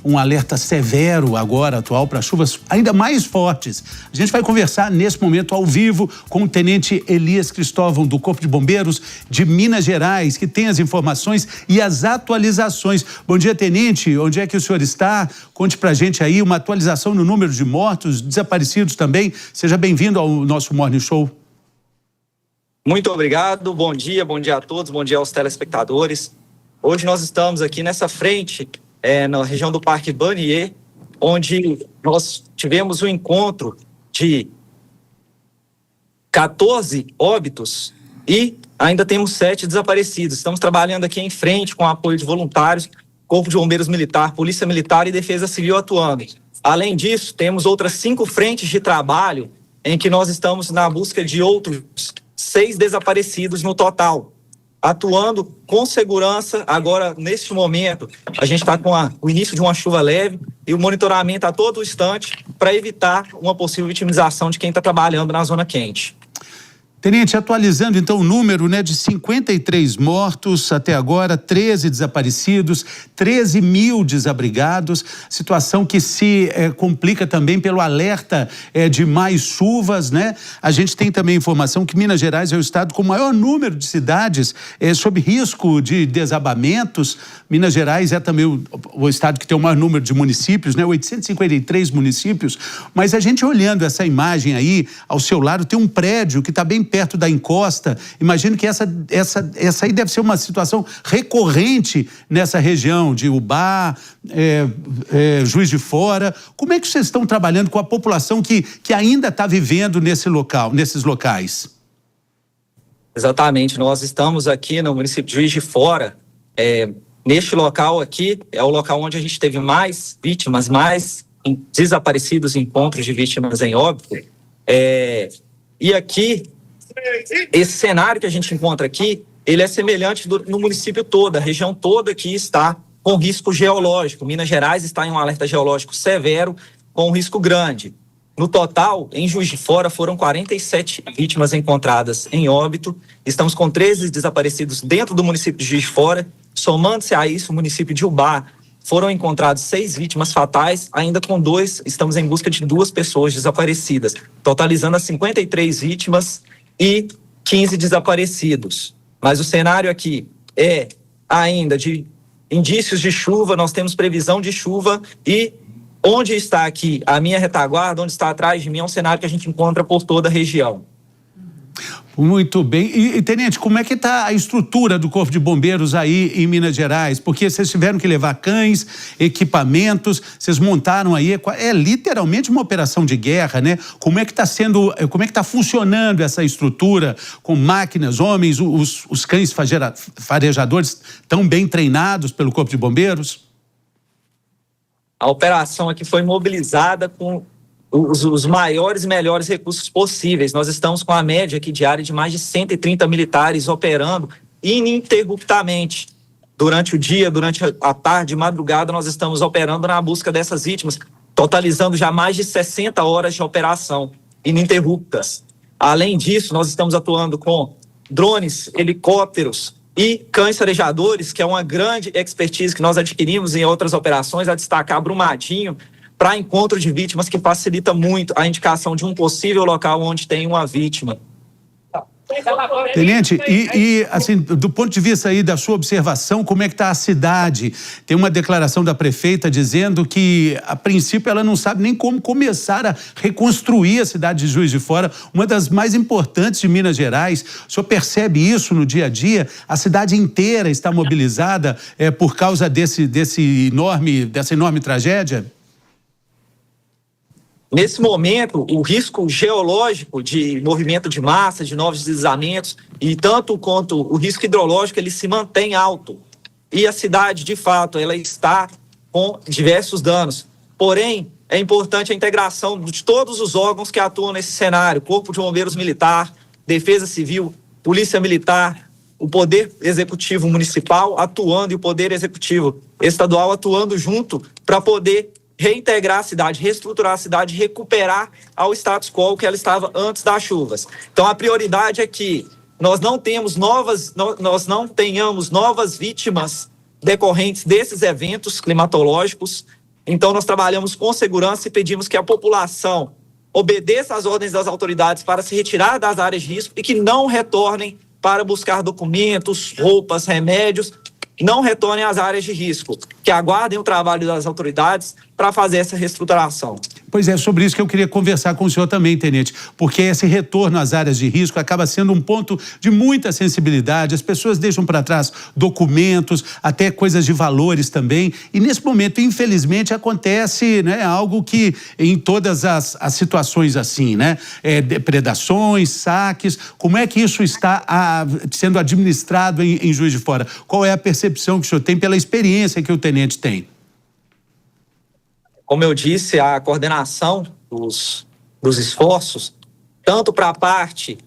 um alerta severo agora, atual, para chuvas ainda mais fortes. A gente vai conversar nesse momento ao vivo com o Tenente Elias Cristóvão, do Corpo de Bombeiros de Minas Gerais, que tem as informações e as atualizações. Bom dia, Tenente. Onde é que o senhor está? Conte pra gente aí uma atualização no número de mortos, desaparecidos também. Seja bem-vindo ao nosso Morning Show. Muito obrigado, bom dia a todos, bom dia aos telespectadores. Hoje nós estamos aqui nessa frente, na região do Parque Banier, onde nós tivemos um encontro de 14 óbitos e ainda temos 7 desaparecidos. Estamos trabalhando aqui em frente com o apoio de voluntários, Corpo de Bombeiros Militar, Polícia Militar e Defesa Civil atuando. Além disso, temos outras 5 frentes de trabalho em que nós estamos na busca de outros 6 desaparecidos no total, atuando com segurança. Agora, neste momento, a gente está com o início de uma chuva leve e o monitoramento a todo instante para evitar uma possível vitimização de quem está trabalhando na zona quente. Tenente, atualizando então o número, de 53 mortos até agora, 13 desaparecidos, 13 mil desabrigados, situação que se complica também pelo alerta de mais chuvas, A gente tem também informação que Minas Gerais é o estado com o maior número de cidades sob risco de desabamentos. Minas Gerais é também o estado que tem o maior número de municípios, 853 municípios, mas a gente olhando essa imagem aí, ao seu lado tem um prédio que está bem perto da encosta. Imagino que essa aí deve ser uma situação recorrente nessa região de Ubá, Juiz de Fora. Como é que vocês estão trabalhando com a população que ainda está vivendo nesses locais? Exatamente, nós estamos aqui no município de Juiz de Fora. Neste local aqui é o local onde a gente teve mais vítimas, mais desaparecidos, encontros de vítimas em óbito. E aqui, esse cenário que a gente encontra aqui, ele é semelhante no município todo, a região toda que está com risco geológico. Minas Gerais está em um alerta geológico severo, com risco grande. No total, em Juiz de Fora, foram 47 vítimas encontradas em óbito. Estamos com 13 desaparecidos dentro do município de Juiz de Fora. Somando-se a isso, o município de Ubá, foram encontrados 6 vítimas fatais, ainda com 2, estamos em busca de 2 pessoas desaparecidas, totalizando as 53 vítimas e 15 desaparecidos. Mas o cenário aqui é ainda de indícios de chuva, nós temos previsão de chuva e onde está aqui a minha retaguarda, onde está atrás de mim, é um cenário que a gente encontra por toda a região. Muito bem. E, Tenente, como é que está a estrutura do Corpo de Bombeiros aí em Minas Gerais? Porque vocês tiveram que levar cães, equipamentos, vocês montaram aí, literalmente uma operação de guerra, Como é que está funcionando essa estrutura com máquinas, homens, os cães farejadores tão bem treinados pelo Corpo de Bombeiros? A operação aqui foi mobilizada com os maiores e melhores recursos possíveis. Nós estamos com a média aqui diária de mais de 130 militares operando ininterruptamente. Durante o dia, durante a tarde, madrugada, nós estamos operando na busca dessas vítimas, totalizando já mais de 60 horas de operação ininterruptas. Além disso, nós estamos atuando com drones, helicópteros e cães farejadores, que é uma grande expertise que nós adquirimos em outras operações, a destacar Brumadinho, para encontro de vítimas, que facilita muito a indicação de um possível local onde tem uma vítima. Tenente, e assim, do ponto de vista aí da sua observação, como é que está a cidade? Tem uma declaração da prefeita dizendo que, a princípio, ela não sabe nem como começar a reconstruir a cidade de Juiz de Fora, uma das mais importantes de Minas Gerais. O senhor percebe isso no dia a dia? A cidade inteira está mobilizada por causa dessa enorme tragédia? Nesse momento, o risco geológico de movimento de massa, de novos deslizamentos, e tanto quanto o risco hidrológico, ele se mantém alto. E a cidade, de fato, ela está com diversos danos. Porém, é importante a integração de todos os órgãos que atuam nesse cenário: Corpo de Bombeiros Militar, Defesa Civil, Polícia Militar, o Poder Executivo Municipal atuando e o Poder Executivo Estadual atuando junto para poder reintegrar a cidade, reestruturar a cidade, recuperar ao status quo que ela estava antes das chuvas. Então, a prioridade é que nós não tenhamos novas vítimas decorrentes desses eventos climatológicos Então, nós trabalhamos com segurança e pedimos que a população obedeça às ordens das autoridades para se retirar das áreas de risco e que não retornem para buscar documentos, roupas, remédios, não retornem às áreas de risco, que aguardem o trabalho das autoridades para fazer essa reestruturação. Pois é, sobre isso que eu queria conversar com o senhor também, tenente, porque esse retorno às áreas de risco acaba sendo um ponto de muita sensibilidade, as pessoas deixam para trás documentos, até coisas de valores também, e nesse momento, infelizmente, acontece, né, algo que em todas as situações assim, né, depredações, saques, como é que isso está sendo administrado em Juiz de Fora? Qual é a percepção que o senhor tem pela experiência que o tenente tem? Como eu disse, a coordenação dos esforços, tanto para a parte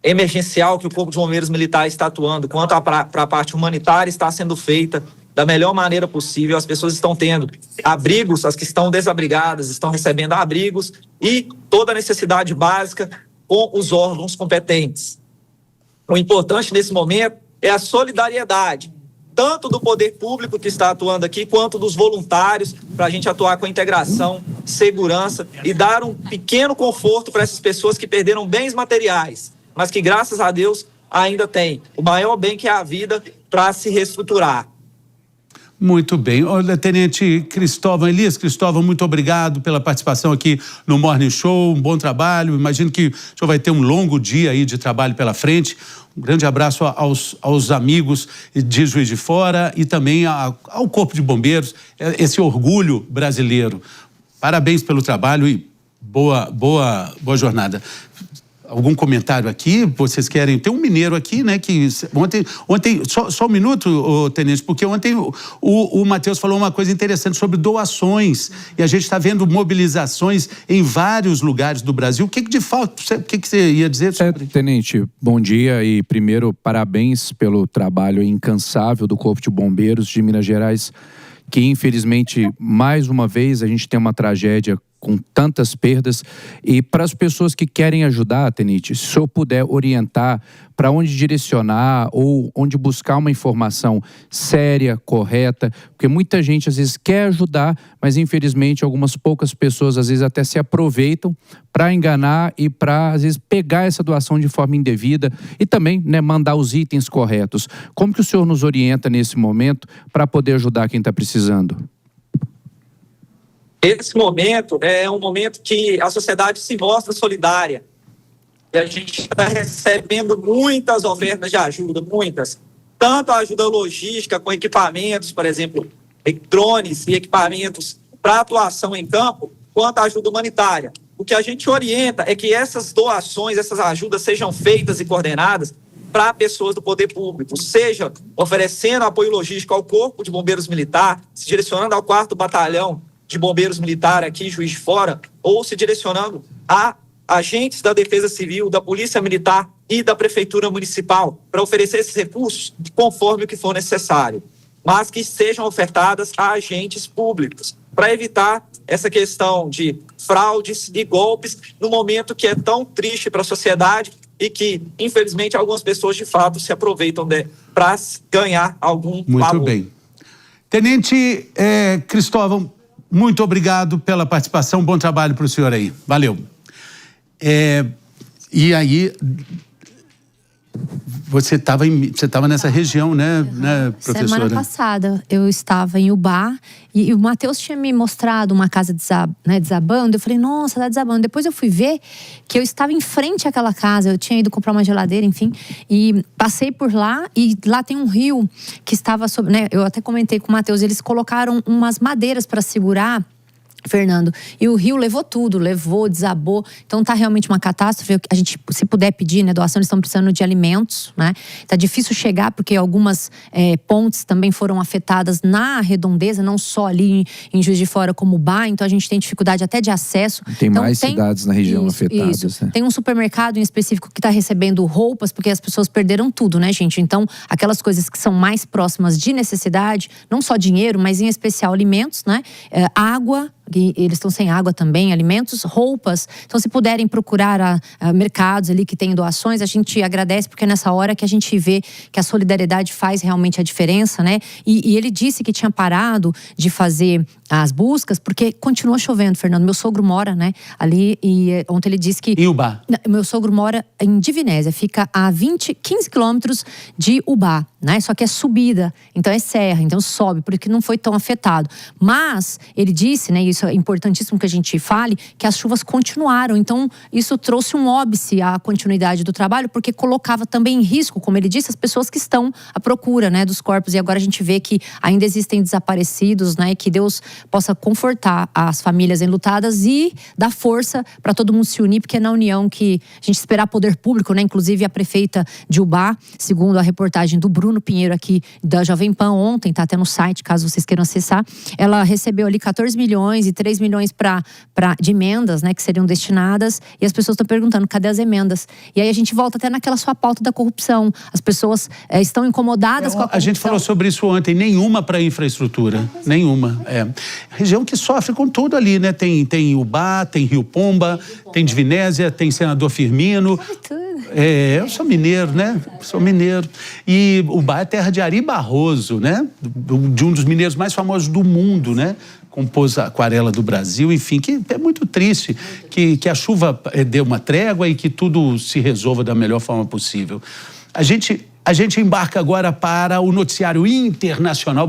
emergencial que o Corpo de Bombeiros Militar está atuando, quanto para a parte humanitária está sendo feita da melhor maneira possível. As pessoas estão tendo abrigos, as que estão desabrigadas estão recebendo abrigos e toda a necessidade básica com os órgãos competentes. O importante nesse momento é a solidariedade, tanto do poder público que está atuando aqui, quanto dos voluntários, para a gente atuar com integração, segurança e dar um pequeno conforto para essas pessoas que perderam bens materiais, mas que, graças a Deus, ainda têm o maior bem, que é a vida, para se reestruturar. Muito bem. Olha, Tenente Cristóvão, Elias Cristóvão, muito obrigado pela participação aqui no Morning Show, um bom trabalho. Imagino que o senhor vai ter um longo dia aí de trabalho pela frente. Um grande abraço aos amigos de Juiz de Fora e também ao Corpo de Bombeiros, esse orgulho brasileiro. Parabéns pelo trabalho e boa jornada. Algum comentário aqui? Vocês querem? Tem um mineiro aqui, né? Que ontem só um minuto, tenente, porque ontem o Matheus falou uma coisa interessante sobre doações e a gente está vendo mobilizações em vários lugares do Brasil. O que de fato, o que você ia dizer sobre? Tenente, bom dia e primeiro parabéns pelo trabalho incansável do Corpo de Bombeiros de Minas Gerais, que infelizmente mais uma vez a gente tem uma tragédia com tantas perdas. E para as pessoas que querem ajudar, tenente, se eu puder orientar para onde direcionar ou onde buscar uma informação séria, correta, porque muita gente às vezes quer ajudar, mas infelizmente algumas poucas pessoas às vezes até se aproveitam para enganar e para às vezes pegar essa doação de forma indevida e também, né, mandar os itens corretos. Como que o senhor nos orienta nesse momento para poder ajudar quem está precisando? Esse momento é um momento que a sociedade se mostra solidária. E a gente está recebendo muitas ofertas de ajuda, muitas. Tanto a ajuda logística com equipamentos, por exemplo, drones e equipamentos para atuação em campo, quanto a ajuda humanitária. O que a gente orienta é que essas doações, essas ajudas sejam feitas e coordenadas para pessoas do poder público, seja oferecendo apoio logístico ao Corpo de Bombeiros Militar, se direcionando ao 4º Batalhão de Bombeiros Militar aqui em Juiz de Fora, ou se direcionando a agentes da Defesa Civil, da Polícia Militar e da Prefeitura Municipal, para oferecer esses recursos conforme o que for necessário, mas que sejam ofertadas a agentes públicos, para evitar essa questão de fraudes e golpes no momento que é tão triste para a sociedade e que, infelizmente, algumas pessoas de fato se aproveitam para ganhar algum valor. Muito bem. Tenente Cristóvão, muito obrigado pela participação, bom trabalho para o senhor aí, valeu. E aí, você estava nessa região, né, professora? Semana passada eu estava em Ubá e o Matheus tinha me mostrado uma casa desabando. Eu falei, nossa, tá desabando. Depois eu fui ver que eu estava em frente àquela casa. Eu tinha ido comprar uma geladeira, enfim. E passei por lá e lá tem um rio que estava sobre, né? Eu até comentei com o Matheus, eles colocaram umas madeiras para segurar, Fernando, e o rio levou tudo, desabou, então tá realmente uma catástrofe. A gente, se puder pedir, né, doação, eles estão precisando de alimentos, né, tá difícil chegar porque algumas pontes também foram afetadas na redondeza, não só ali em Juiz de Fora como Ubá, então a gente tem dificuldade até de acesso. Tem então, mais cidades na região afetadas. Isso. Né? Tem um supermercado em específico que tá recebendo roupas, porque as pessoas perderam tudo, né, gente, então aquelas coisas que são mais próximas de necessidade, não só dinheiro, mas em especial alimentos, né, água, e eles estão sem água também, alimentos, roupas. Então, se puderem procurar mercados ali que têm doações, a gente agradece, porque é nessa hora que a gente vê que a solidariedade faz realmente a diferença, né? E ele disse que tinha parado de fazer as buscas porque continuou chovendo, Fernando. Meu sogro mora, né, ali, e ontem ele disse que... Em Ubá? Meu sogro mora em Divinésia, fica a 15 quilômetros de Ubá, né? Só que é subida, então é serra, então sobe, porque não foi tão afetado. Mas ele disse, né, e isso é importantíssimo que a gente fale, que as chuvas continuaram. Então isso trouxe um óbice à continuidade do trabalho, porque colocava também em risco, como ele disse, as pessoas que estão à procura, né, dos corpos. E agora a gente vê que ainda existem desaparecidos, né, e que Deus possa confortar as famílias enlutadas e dar força para todo mundo se unir, porque é na união que a gente esperar poder público, né? Inclusive a prefeita de Ubá, segundo a reportagem do Bruno Pinheiro aqui da Jovem Pan ontem, tá até no site, caso vocês queiram acessar, ela recebeu ali 14 milhões e 3 milhões de emendas, né, que seriam destinadas, e as pessoas estão perguntando, cadê as emendas? E aí a gente volta até naquela sua pauta da corrupção. As pessoas estão incomodadas com a corrupção. A gente falou sobre isso ontem, nenhuma para infraestrutura, nenhuma. Região que sofre com tudo ali, né? Tem Ubá, tem Rio Pomba, tem Divinésia, tem Senador Firmino. Eu sou mineiro, né? Sou mineiro. E Ubá é terra de Ari Barroso, né? De um dos mineiros mais famosos do mundo, né? Compôs a Aquarela do Brasil, enfim, que é muito triste que a chuva dê uma trégua e que tudo se resolva da melhor forma possível. A gente embarca agora para o noticiário internacional.